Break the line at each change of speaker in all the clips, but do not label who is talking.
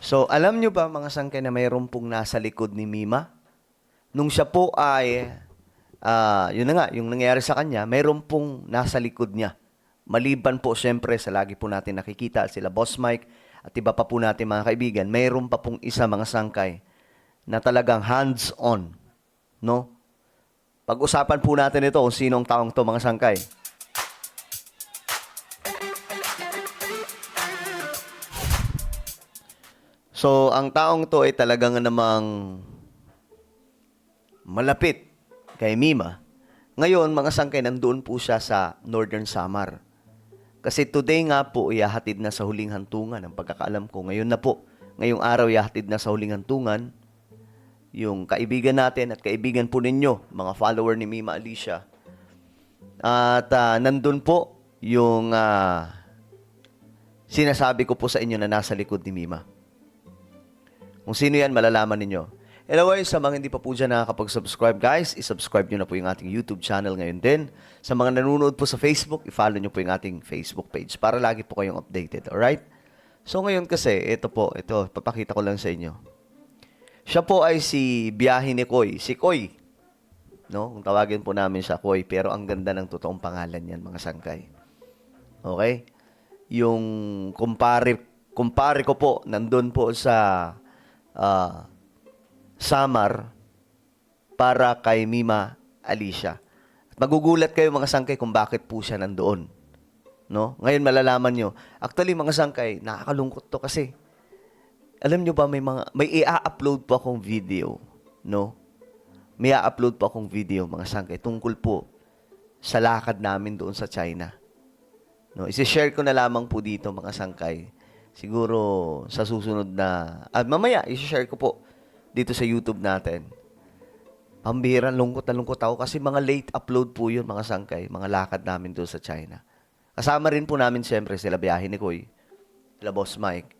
So, alam nyo ba mga sangkay na mayroon pong nasa likod ni Mima? Nung siya po ay, yun na nga, yung nangyari sa kanya, mayroon pong nasa likod niya. Maliban po siyempre sa lagi po natin nakikita sila Boss Mike at iba pa po natin mga kaibigan, mayroon pa pong isa mga sangkay na talagang hands-on, no? Pag-usapan po natin ito kung sinong taong to mga sangkay. So, ang taong to ay talagang namang malapit kay Mima. Ngayon, mga sangkay, nandoon po siya sa Northern Samar. Kasi today nga po, ihahatid na sa huling hantungan. Ang pagkakaalam ko, ngayon na po. Ngayong araw, ihahatid na sa huling hantungan. Yung kaibigan natin at kaibigan po ninyo, mga follower ni Mima Alicia. At nandun po yung sinasabi ko po sa inyo na nasa likod ni Mima. Kung sino yan, malalaman ninyo. Anyway, sa mga hindi pa po dyan nakakapag-subscribe, guys, isubscribe nyo na po yung ating YouTube channel ngayon din. Sa mga nanonood po sa Facebook, i-follow nyo po yung ating Facebook page para lagi po kayong updated, alright? So ngayon kasi, ito, papakita ko lang sa inyo. Siya po ay si biyahe ni Koy, si Koy. No? Kung tawagin po namin siya Koy, pero ang ganda ng totoong pangalan yan, mga sangkay. Okay? Yung kumpare ko po, nandun po sa Samar para kay Mima Alicia. At magugulat kayo mga sangkay kung bakit po siya nandoon. No? Ngayon malalaman nyo. Actually mga sangkay, nakakalungkot to kasi. Alam nyo ba may i-upload po akong video, no? May i-upload po akong video mga sangkay tungkol po sa lakad namin doon sa China. No, i-share ko na lamang po dito mga sangkay. Siguro sa susunod na mamaya i-share ko po dito sa YouTube natin. Pambihirang lungkot na lungkot ako kasi mga late upload po yun mga sangkay, mga lakad namin doon sa China. Kasama rin po namin siyempre sila biyahe ni Koy, sila Boss Mike.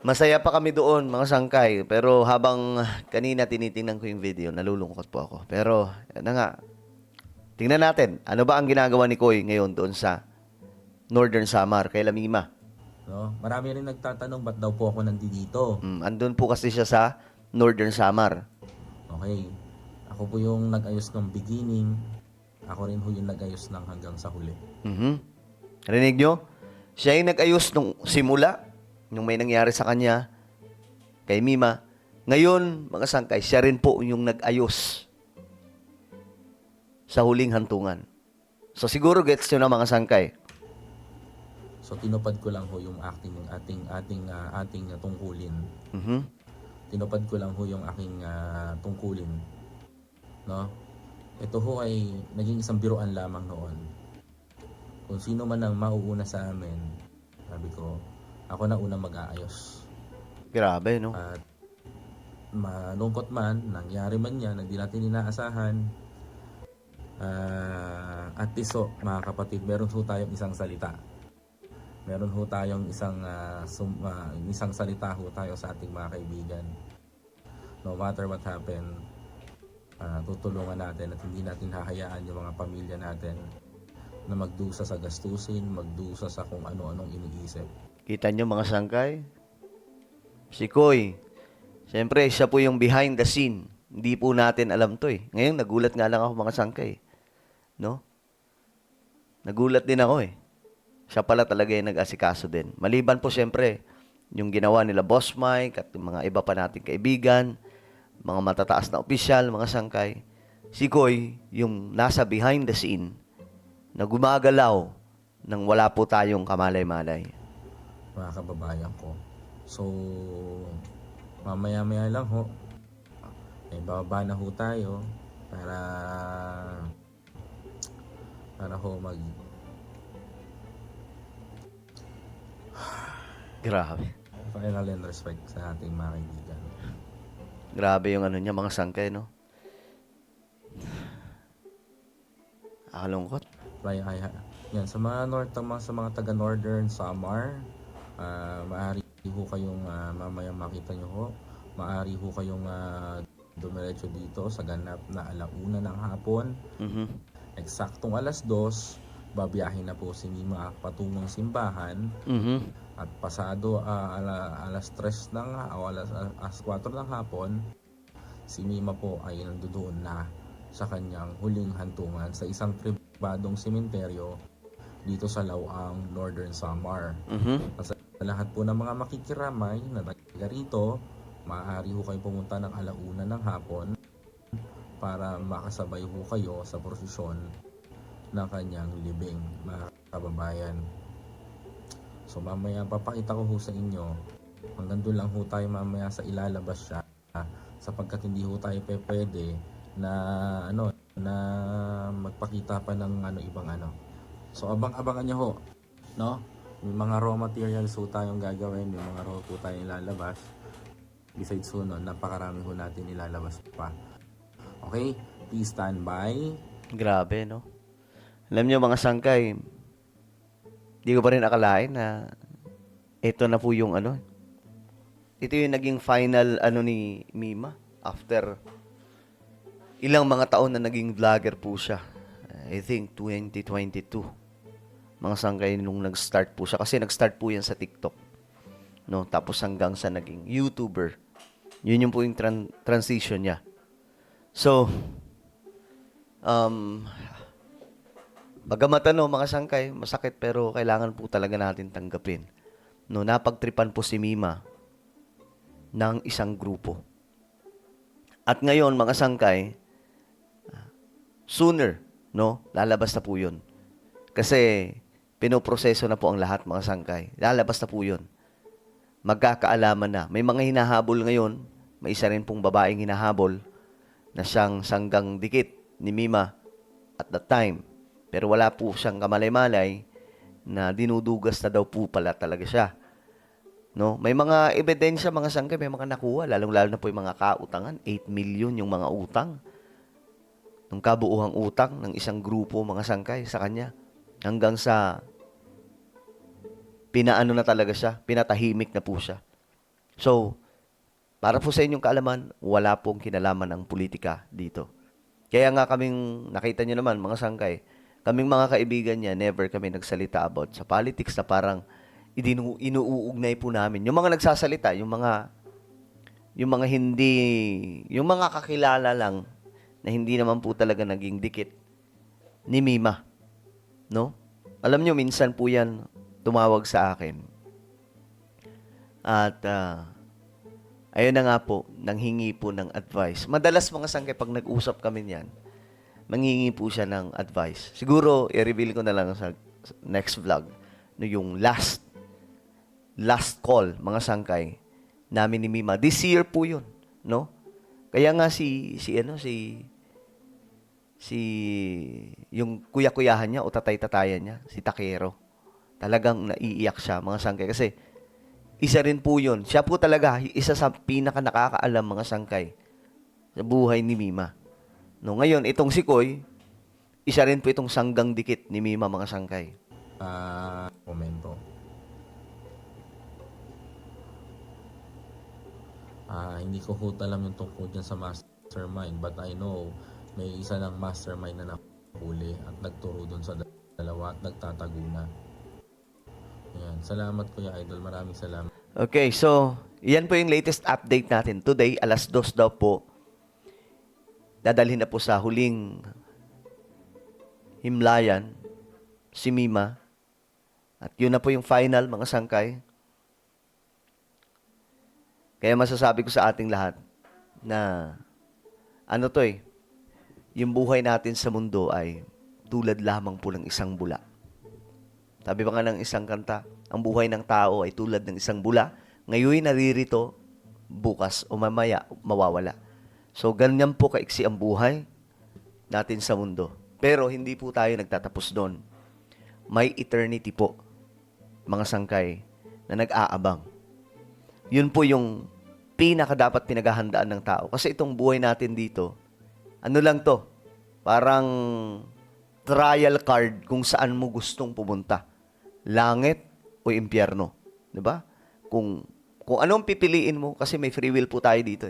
Masaya pa kami doon mga sangkay, pero habang kanina tinitingnan ko yung video, nalulungkot po ako. Pero na nga, tingnan natin, ano ba ang ginagawa ni Koy ngayon doon sa Northern Samar kay Mima?
No? Marami rin nagtatanong ba't daw po ako nandito.
Andun po kasi siya sa Northern Samar.
Okay. Ako po yung nag-ayos ng beginning. Ako rin po yung nag-ayos ng hanggang sa huli.
Rinig nyo? Siya yung nag-ayos nung simula, nung may nangyari sa kanya, kay Mima. Ngayon, mga sangkay, siya rin po yung nag-ayos sa huling hantungan. So siguro gets nyo na mga sangkay.
So tinupad ko lang ho yung ating tungkulin. Tinupad ko lang ho yung aking tungkulin. No? Ito ho ay naging isang biruan lamang noon. Kung sino man ang mauuna sa amin, sabi ko, ako na unang mag-aayos.
Grabe, no?
At malungkot man, nangyari man yan, hindi natin inaasahan. At least ho, mga kapatid, meron ho tayong isang salita. Meron ho tayong isang salita ho tayo sa ating mga kaibigan. No matter what happen, tutulungan natin at hindi natin hahayaan yung mga pamilya natin na magdusa sa gastusin, magdusa sa kung ano-anong iniisip.
Kita nyo mga sangkay? Si Koy, siyempre siya po yung behind the scene. Hindi po natin alam to eh. Ngayon, nagulat nga lang ako mga sangkay. No? Nagulat din ako eh. Siya pala talaga yung nag-asikaso din. Maliban po siyempre, yung ginawa nila Boss Mike at yung mga iba pa nating kaibigan, mga matataas na opisyal, mga sangkay. Si Koy, yung nasa behind the scene, na gumagalaw nang wala po tayong kamalay-malay.
Mga kababayan ko. So, mamaya-maya lang ho, may bababa na ho tayo para ho
Grabe.
final and respect sa ating mga kaibigan.
Grabe yung ano niya, mga sangkay, no? Akalungkot.
Yan, sa mga taga Northern Samar, maaari ho kayong mamaya makita nyo ho. Maaari ho kayong dumiretso dito sa ganap na 1:00 ng hapon. Eksaktong 2:00, babiyahin na po si Mima patungong simbahan. At pasado alas 3 ng o alas 4 ng hapon, si Mima po ay nandoon na sa kanyang huling hantungan sa isang pribadong sementeryo dito sa Lauang, Northern Samar.
Mhm.
At sa lahat po ng mga makikiramay na taga rito, maaari ho kayo pumunta ng alauna ng hapon para makasabay ho kayo sa prosesyon ng kanyang libing, mga kababayan. So mamaya papakita ko ho sa inyo, hanggang doon lang ho tayo mamaya sa ilalabas siya, sapagkat hindi ho tayo pwede na na magpakita pa ng ibang So abang-abangan niyo ho, no? May mga raw materials ho tayong gagawin, may mga raw po tayong ilalabas. Besides ho nun, napakarami ho natin ilalabas pa. Okay? Please stand by.
Grabe, no? Alam niyo mga sangkay, di ko pa rin akalain na ito na po yung ito yung naging final ni Mima after ilang mga taon na naging vlogger po siya. I think 2022. Mga sangkay nung nag-start po siya. Kasi nag-start po yan sa TikTok. No? Tapos hanggang sa naging YouTuber. Yun yung po yung transition niya. So, bagamat mga sangkay, masakit pero kailangan po talaga natin tanggapin. No, napagtripan po si Mima ng isang grupo. At ngayon, mga sangkay, sooner, no, lalabas na po yun. Kasi, pinoproseso na po ang lahat, mga sangkay. Lalabas na po yun. Magkakaalaman na. May mga hinahabol ngayon, may isa rin pong babaeng hinahabol na siyang sanggang dikit ni Mima at that time. Pero wala po siyang kamalay-malay na dinudugas na daw po pala talaga siya. No? May mga ebidensya, mga sangkay, may mga nakuha, lalong-lalo na po yung mga kautangan. 8 million yung mga utang. Ng kabuuhang utang ng isang grupo, mga sangkay, sa kanya. Hanggang sa pinaano na talaga siya, pinatahimik na po siya. So, para po sa inyong kaalaman, wala pong kinalaman ang politika dito. Kaya nga kaming, nakita nyo naman, mga sangkay, kaming mga kaibigan niya, never kami nagsalita about sa politics na parang inuugnay po namin. Yung mga nagsasalita, yung mga hindi, yung mga kakilala lang na hindi naman po talaga naging dikit ni Mima. No? Alam nyo, minsan po yan tumawag sa akin. At, ayun na nga po, nanghingi po ng advice. Madalas mga sangkay, pag nag-usap kami niyan, manghingi po siya ng advice. Siguro, i-reveal ko na lang sa next vlog, no, yung last call, mga sangkay, namin ni Mima. This year po yun, no? Kaya nga yung kuya-kuyahan niya o tatay-tatayan niya, si Takero, talagang naiiyak siya, mga sangkay. Kasi, isa rin po yun. Siya po talaga, isa sa pinaka nakakaalam, mga sangkay, sa buhay ni Mima. No, ngayon, itong si Koy, isa rin po itong sanggang dikit ni Mima, mga sangkay.
Momento. Hindi ko ho alam yung tungkol dyan sa mastermind, but I know may isa ng mastermind na nahuli at nagturo dun sa dalawa at nagtatago na. Ayan. Salamat Kuya Idol, maraming salamat.
Okay, so, yan po yung latest update natin. Today, alas 2 daw po, dadalhin na po sa huling himlayan si Mima. At yun na po yung final, mga sangkay. Kaya masasabi ko sa ating lahat na yung buhay natin sa mundo ay tulad lamang po ng isang bula. Sabi pa nga ng isang kanta, ang buhay ng tao ay tulad ng isang bula. Ngayon naririto, bukas o mamaya mawawala. So, ganyan po kaiksi ang buhay natin sa mundo. Pero hindi po tayo nagtatapos doon. May eternity po, mga sangkay, na nag-aabang. Yun po yung pinakadapat pinaghahandaan ng tao. Kasi itong buhay natin dito, lang to? Parang trial card kung saan mo gustong pumunta. Langit o impyerno. Diba? Kung ano ang pipiliin mo, kasi may free will po tayo dito.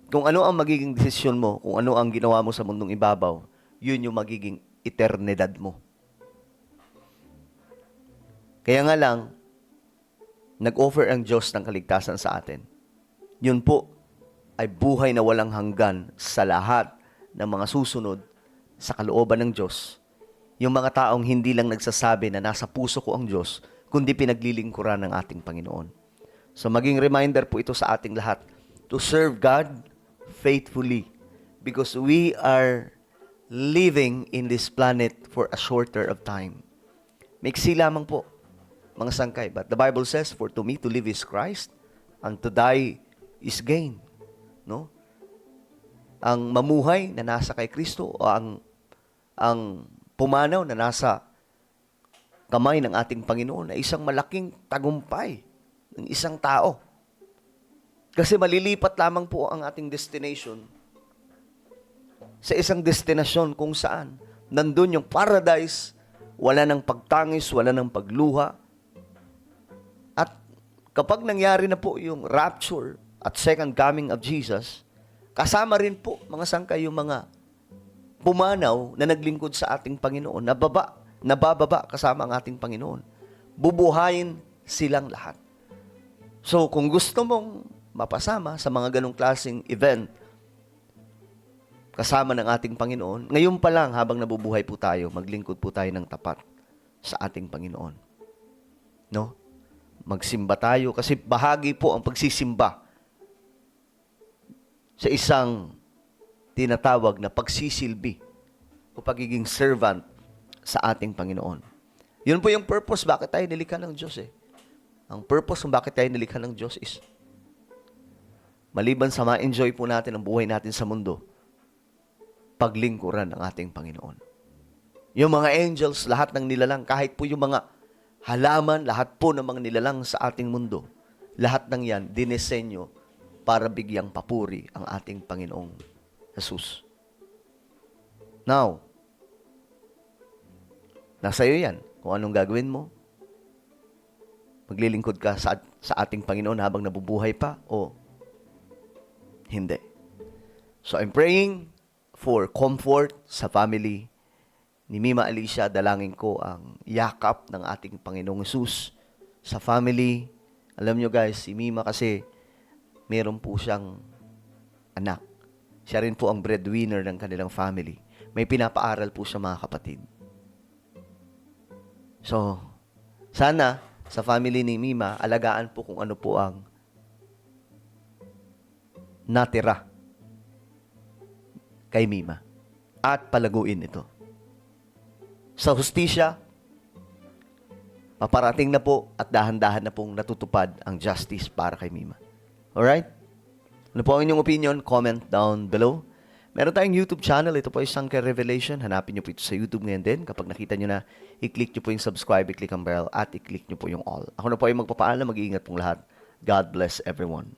Kung ano ang magiging desisyon mo, kung ano ang ginawa mo sa mundong ibabaw, yun yung magiging eternidad mo. Kaya nga lang, nag-offer ang Diyos ng kaligtasan sa atin. Yun po ay buhay na walang hanggan sa lahat ng mga susunod sa kalooban ng Diyos. Yung mga taong hindi lang nagsasabi na nasa puso ko ang Diyos, kundi pinaglilingkuran ng ating Panginoon. So maging reminder po ito sa ating lahat to serve God faithfully because we are living in this planet for a shorter of time. Maiksi lamang po, mga sangkay. But the Bible says, for to me to live is Christ, and to die is gain. No? Ang mamuhay na nasa kay Kristo o ang pumanaw na nasa kamay ng ating Panginoon ay isang malaking tagumpay ng isang tao. Kasi malilipat lamang po ang ating destination sa isang destinasyon kung saan nandun yung paradise, wala ng pagtangis, wala ng pagluha. At kapag nangyari na po yung rapture at second coming of Jesus, kasama rin po mga sangkay yung mga pumanaw na naglingkod sa ating Panginoon, nabababa kasama ang ating Panginoon. Bubuhayin silang lahat. So kung gusto mong mapasama sa mga ganong klaseng event, kasama ng ating Panginoon, ngayon pa lang habang nabubuhay po tayo, maglingkod po tayo ng tapat sa ating Panginoon. No? Magsimba tayo kasi bahagi po ang pagsisimba sa isang tinatawag na pagsisilbi o pagiging servant sa ating Panginoon. Yun po yung purpose bakit tayo nilikha ng Diyos eh. Ang purpose kung bakit tayo nilikha ng Diyos is maliban sa ma-enjoy po natin ang buhay natin sa mundo, paglingkuran ng ating Panginoon. Yung mga angels, lahat ng nilalang, kahit po yung mga halaman, lahat po ng mga nilalang sa ating mundo, lahat ng yan, dinesenyo para bigyang papuri ang ating Panginoong Jesus. Now, nasa iyo yan. Kung anong gagawin mo, maglilingkod ka sa ating Panginoon habang nabubuhay pa o hindi. So, I'm praying for comfort sa family ni Mima Alicia. Dalangin ko ang yakap ng ating Panginoong Jesus sa family. Alam nyo guys, si Mima kasi meron po siyang anak. Siya rin po ang breadwinner ng kanilang family. May pinapaaral po siya mga kapatid. So, sana sa family ni Mima, alagaan po kung ano po ang natira kay Mima at palaguin ito. Sa hustisya, paparating na po at dahan-dahan na pong natutupad ang justice para kay Mima. Alright? Ano po ang inyong opinion? Comment down below. Meron tayong YouTube channel. Ito po ay Sangkay Revelation. Hanapin nyo po ito sa YouTube ngayon din. Kapag nakita nyo na, i-click nyo po yung subscribe, i-click ang bell, at i-click nyo po yung all. Ako na po ay magpapaalam. Mag-iingat pong lahat. God bless everyone.